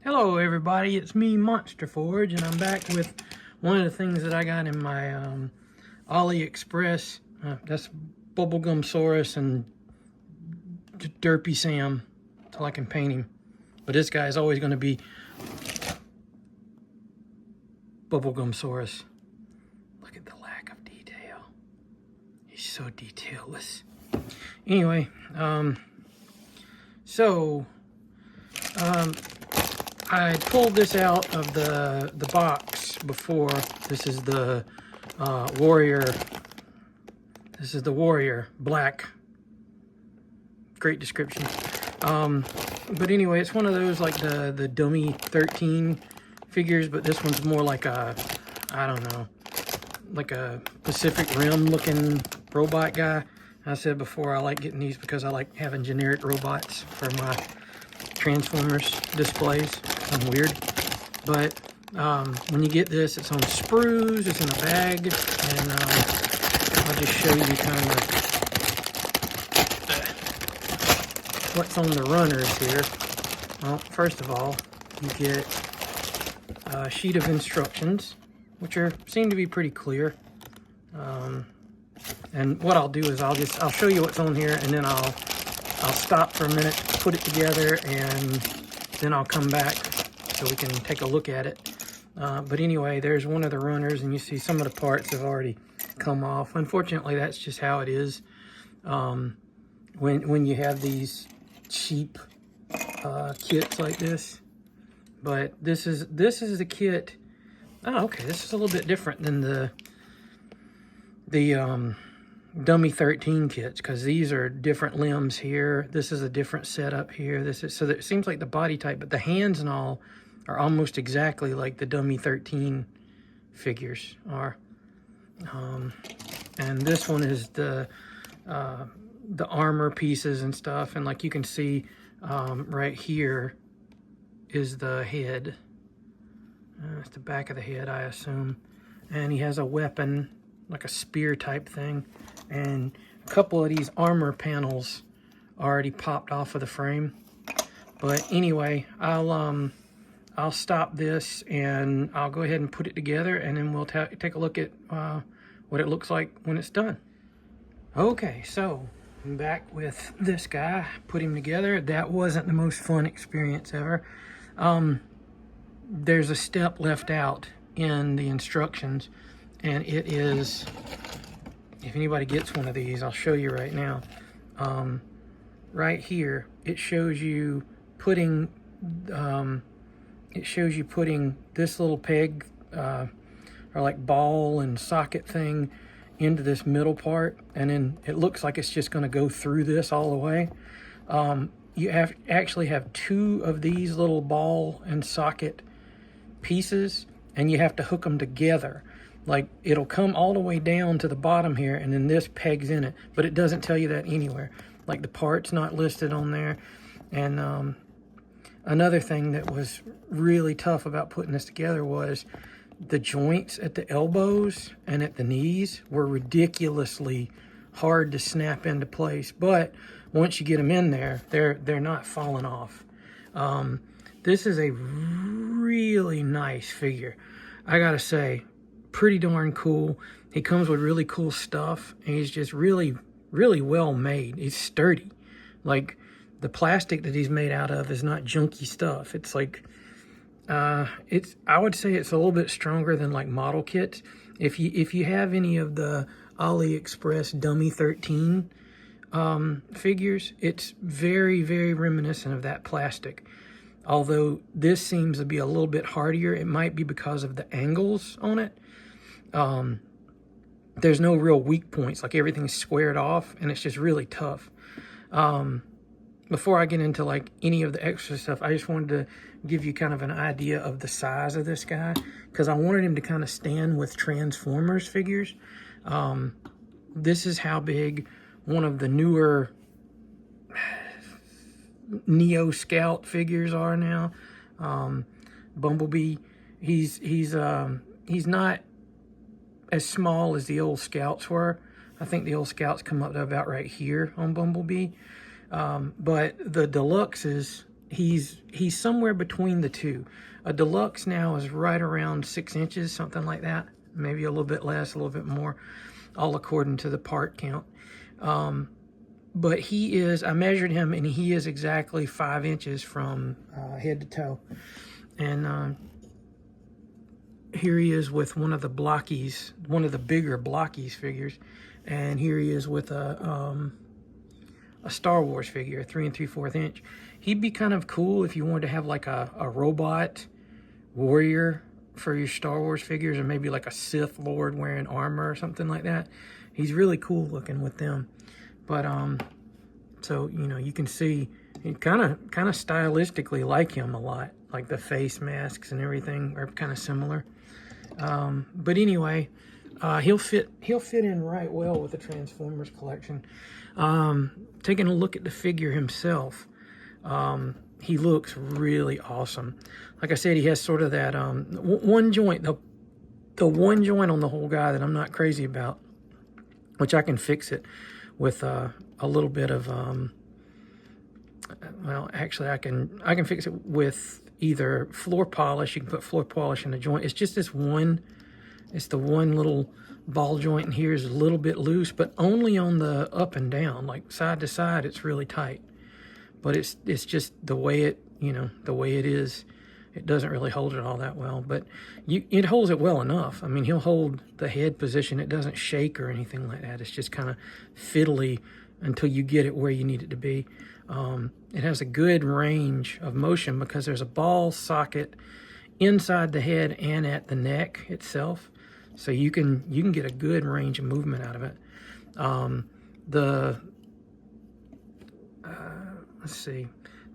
Hello everybody, it's me, Monster Forge, and I'm back with one of the things that I got in my Aliexpress. That's Bubblegum Saurus and Derpy Sam, until I can paint him. But this guy is always going to be Bubblegum Saurus. Look at the lack of detail. He's so detailless. Anyway, I pulled this out of the box before. This is the Warrior. This is the Warrior Black. Great description. But anyway, it's one of those like the Dummy 13 figures, but this one's more like a, I don't know, like a Pacific Rim looking robot guy. I said before I like getting these because I like having generic robots for my Transformers displays. I'm weird, but when you get this, it's on sprues, it's in a bag, and I'll just show you kind of what's on the runners here. Well, first of all, you get a sheet of instructions, which seem to be pretty clear. And what I'll do is I'll show you what's on here, and then I'll stop for a minute, put it together, and then I'll come back so we can take a look at it. But anyway, there's one of the runners, and you see some of the parts have already come off. Unfortunately, that's just how it is when you have these cheap kits like this. But this is the kit. Oh, okay, this is a little bit different than the Dummy 13 kits, because these are different limbs here. This is a different setup here. This is, so that it seems like the body type, but the hands and all are almost exactly like the Dummy 13 figures are. And this one is the armor pieces and stuff, and like you can see right here is the head. It's the back of the head, I assume. And he has a weapon, like a spear type thing, and a couple of these armor panels already popped off of the frame. But anyway, I'll stop this and I'll go ahead and put it together, and then we'll take a look at what it looks like when it's done. Okay, so I'm back with this guy, put him together. That wasn't the most fun experience ever. There's a step left out in the instructions, and it is, if anybody gets one of these, I'll show you right now. Right here, it shows you putting this little peg or like ball and socket thing into this middle part, and then it looks like it's just going to go through this all the way. You actually have two of these little ball and socket pieces, and you have to hook them together. Like, it'll come all the way down to the bottom here, and then this pegs in it, but it doesn't tell you that anywhere. Like, the part's not listed on there. And another thing that was really tough about putting this together was the joints at the elbows and at the knees were ridiculously hard to snap into place. But once you get them in there, they're not falling off. This is a really nice figure, I gotta say. Pretty darn cool. He comes with really cool stuff, and he's just really, really well made. He's sturdy. Like, the plastic that he's made out of is not junky stuff. It's like, I would say it's a little bit stronger than like model kits. If you have any of the Aliexpress Dummy 13 figures, it's very, very reminiscent of that plastic. Although this seems to be a little bit hardier. It might be because of the angles on it. There's no real weak points. Like, everything's squared off, and it's just really tough. Before I get into like any of the extra stuff, I just wanted to give you kind of an idea of the size of this guy, because I wanted him to kind of stand with Transformers figures. This is how big one of the newer Neo Scout figures are now. Bumblebee, he's not as small as the old Scouts were. I think the old Scouts come up to about right here on Bumblebee. But the deluxes he's somewhere between the two. A deluxe now is right around 6 inches, something like that. Maybe a little bit less, a little bit more, all according to the part count. But he is, I measured him, and he is exactly 5 inches from head to toe. And here he is with one of the blockies, one of the bigger blockies figures. And here he is with a Star Wars figure, a 3 3/4 inch. He'd be kind of cool if you wanted to have like a robot warrior for your Star Wars figures, or maybe like a Sith Lord wearing armor or something like that. He's really cool looking with them. But so you know, you can see you kind of stylistically like him a lot. Like the face masks and everything are kind of similar. But anyway, he'll fit in right well with the Transformers collection. Taking a look at the figure himself, he looks really awesome. Like I said, he has sort of that one joint, the one joint on the whole guy that I'm not crazy about, which I can fix it with a little bit of well, actually I can fix it with either floor polish. You can put floor polish in the joint. It's just this one. It's the one little ball joint in here is a little bit loose, but only on the up and down, like side to side, it's really tight. But it's just the way it, you know, the way it is. It doesn't really hold it all that well, but it holds it well enough. I mean, he'll hold the head position. It doesn't shake or anything like that. It's just kind of fiddly until you get it where you need it to be. It has a good range of motion because there's a ball socket inside the head and at the neck itself. So you can get a good range of movement out of it. Let's see.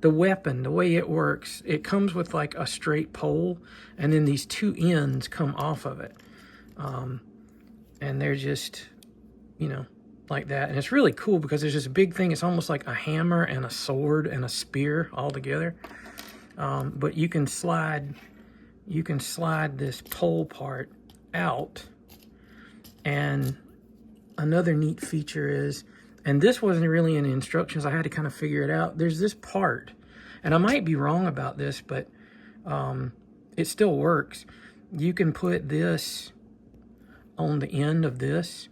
The weapon, the way it works, it comes with like a straight pole, and then these two ends come off of it. And they're just, you know, like that. And it's really cool because there's this big thing. It's almost like a hammer and a sword and a spear all together. But you can slide this pole part out. And another neat feature is, and this wasn't really in the instructions, I had to kind of figure it out. There's this part, and I might be wrong about this, but it still works. You can put this on the end of this,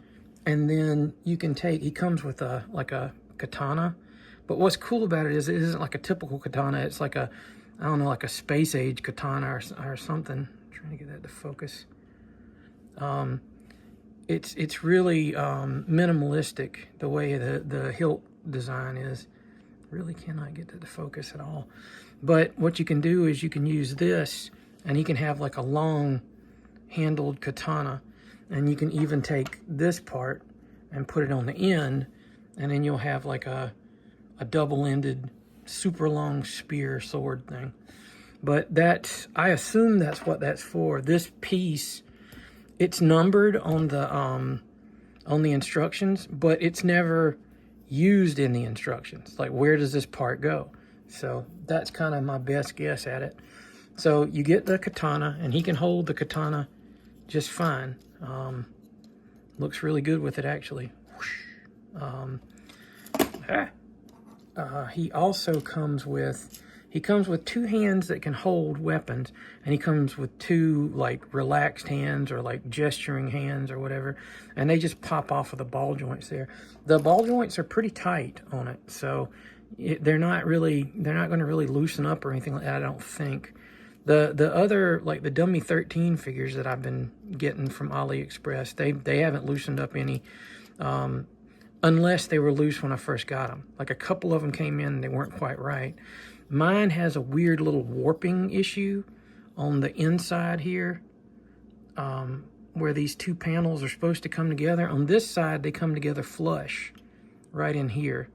and then you can take, he comes with like a katana. But what's cool about it is it isn't like a typical katana. It's like a, I don't know, like a space age katana or something. I'm trying to get that to focus. It's really minimalistic the way the hilt design is. Really cannot get that to focus at all. But what you can do is you can use this, and you can have like a long handled katana, and you can even take this part and put it on the end, and then you'll have like a double-ended super long spear sword thing. But that's, I assume that's what that's for. This piece, it's numbered on the instructions, but it's never used in the instructions. Like, where does this part go? So that's kind of my best guess at it. So you get the katana, and he can hold the katana just fine. Looks really good with it, actually. He also comes with, two hands that can hold weapons, and he comes with two like relaxed hands or like gesturing hands or whatever, and they just pop off of the ball joints there. The ball joints are pretty tight on it, so they're not going to really loosen up or anything like that, I don't think. The other, like the Dummy 13 figures that I've been getting from Aliexpress, they haven't loosened up any, unless they were loose when I first got them. Like a couple of them came in and they weren't quite right. Mine has a weird little warping issue on the inside here, where these two panels are supposed to come together. On this side, they come together flush, right in here.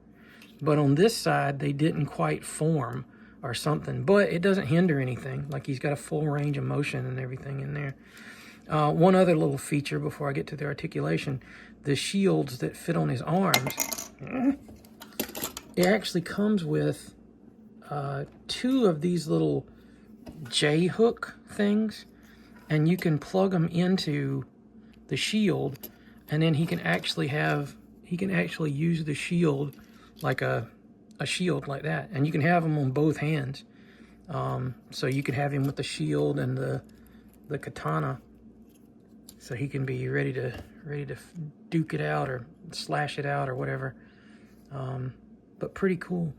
But on this side, they didn't quite form or something. But it doesn't hinder anything. Like, he's got a full range of motion and everything in there. One other little feature before I get to the articulation, the shields that fit on his arms, it actually comes with two of these little J-hook things, and you can plug them into the shield, and then he can actually use the shield like a a shield like that, and you can have him on both hands. So you could have him with the shield and the katana, so he can be ready to duke it out or slash it out or whatever. But pretty cool.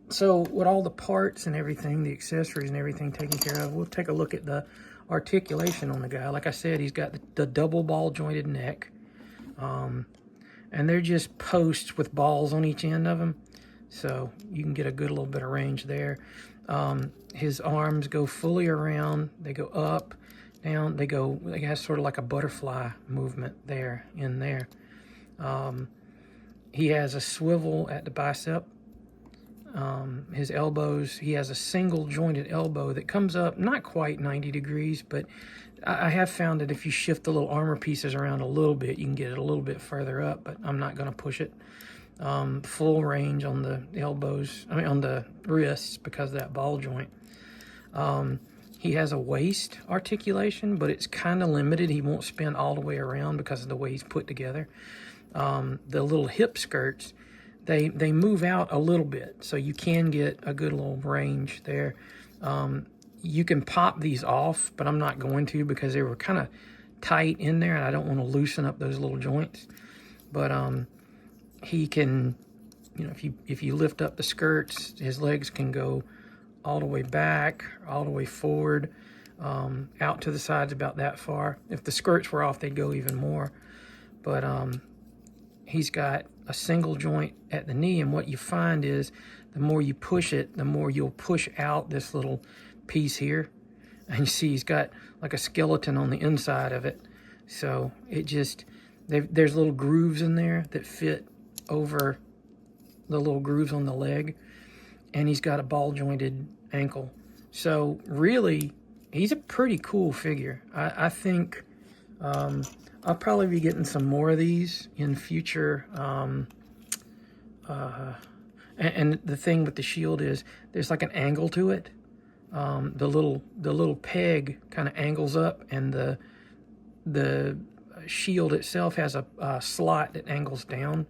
So with all the parts and everything, the accessories and everything taken care of, we'll take a look at the articulation on the guy. Like I said, he's got the double ball jointed neck. And they're just posts with balls on each end of them. So you can get a good little bit of range there. His arms go fully around. They go up, down. They have sort of like a butterfly movement there, in there. He has a swivel at the bicep. His elbows, he has a single jointed elbow that comes up not quite 90 degrees, but I have found that if you shift the little armor pieces around a little bit, you can get it a little bit further up, but I'm not going to push it. Full range on the elbows, on the wrists, because of that ball joint. He has a waist articulation, but it's kind of limited. He won't spin all the way around because of the way he's put together. The little hip skirts, they move out a little bit, so you can get a good little range there. You can pop these off, but I'm not going to, because they were kind of tight in there, and I don't want to loosen up those little joints. But he can, if you lift up the skirts, his legs can go all the way back, all the way forward, out to the sides about that far. If the skirts were off, they'd go even more. But he's got a single joint at the knee, and what you find is the more you push it, the more you'll push out this little piece here. And you see he's got like a skeleton on the inside of it. So it just, there's little grooves in there that fit over the little grooves on the leg. And he's got a ball jointed ankle. So really, he's a pretty cool figure. I think I'll probably be getting some more of these in future. And the thing with the shield is there's like an angle to it. The little peg kind of angles up, and the shield itself has a slot that angles down,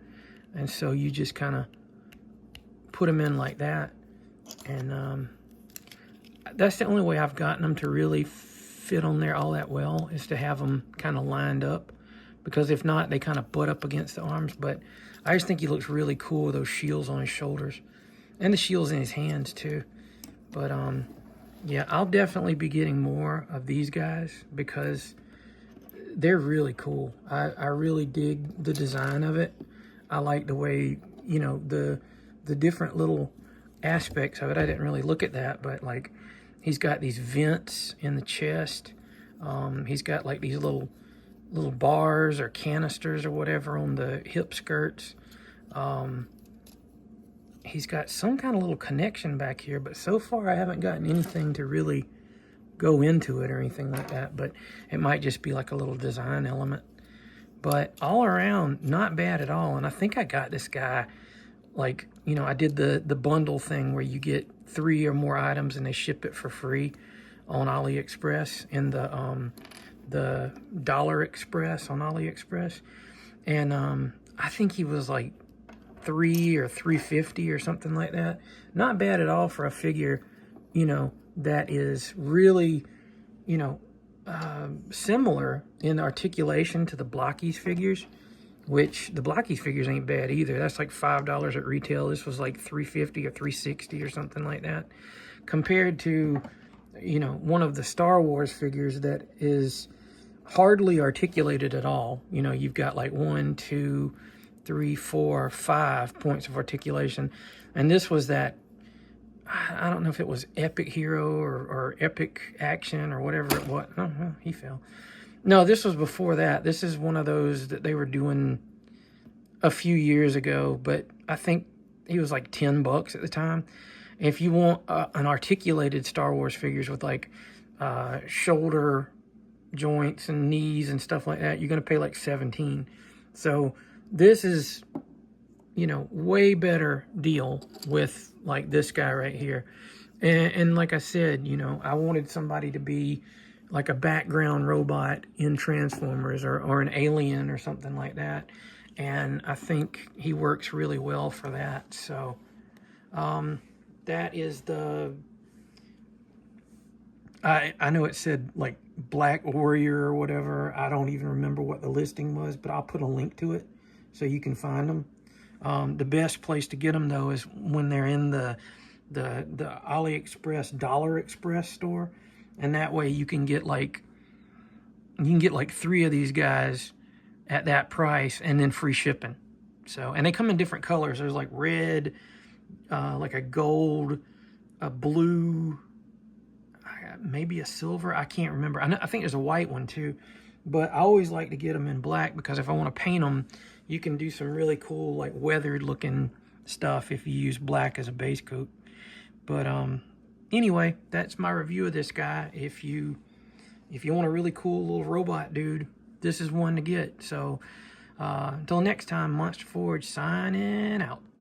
and so you just kind of put them in like that. And that's the only way I've gotten them to really fit on there all that well, is to have them kind of lined up, because if not, they kind of butt up against the arms. But I just think he looks really cool with those shields on his shoulders, and the shields in his hands too. But yeah, I'll definitely be getting more of these guys because they're really cool. I really dig the design of it. I like the way, the different little aspects of it. I didn't really look at that, but like he's got these vents in the chest. He's got like these little bars or canisters or whatever on the hip skirts. He's got some kind of little connection back here, but so far I haven't gotten anything to really go into it or anything like that. But it might just be like a little design element. But all around, not bad at all. And I think I got this guy, like, I did the bundle thing where you get 3 or more items and they ship it for free on Aliexpress, in the Dollar Express on Aliexpress. And I think he was like $3 or $3.50 or something like that. Not bad at all for a figure, that is really, similar in articulation to the Blockies figures, which the Blockies figures ain't bad either. That's like $5 at retail. This was like $3.50 or $3.60 or something like that, compared to, one of the Star Wars figures that is hardly articulated at all. You've got like 1, 2, 3, 4, 5 points of articulation, and this was that, I don't know if it was Epic Hero or Epic Action or whatever it was. Oh, well, he fell. No, this was before that. This is one of those that they were doing a few years ago, but I think he was like $10 at the time. If you want an articulated Star Wars figures with like shoulder joints and knees and stuff like that, you're going to pay like $17. So this is, way better deal with like this guy right here. And like I said, I wanted somebody to be like a background robot in Transformers or an alien or something like that. and I think he works really well for that. So that is the, I know it said like Black Warrior or whatever. I don't even remember what the listing was, but I'll put a link to it so you can find them. The best place to get them though is when they're in the Aliexpress Dollar Express store, and that way you can get like 3 of these guys at that price and then free shipping. So, and they come in different colors. There's like red, like a gold, a blue, maybe a silver. I can't remember. I think there's a white one too, but I always like to get them in black because if I want to paint them, you can do some really cool like weathered looking stuff if you use black as a base coat. But anyway, that's my review of this guy. If you want a really cool little robot dude, this is one to get. So until next time, Monster Forge signing out.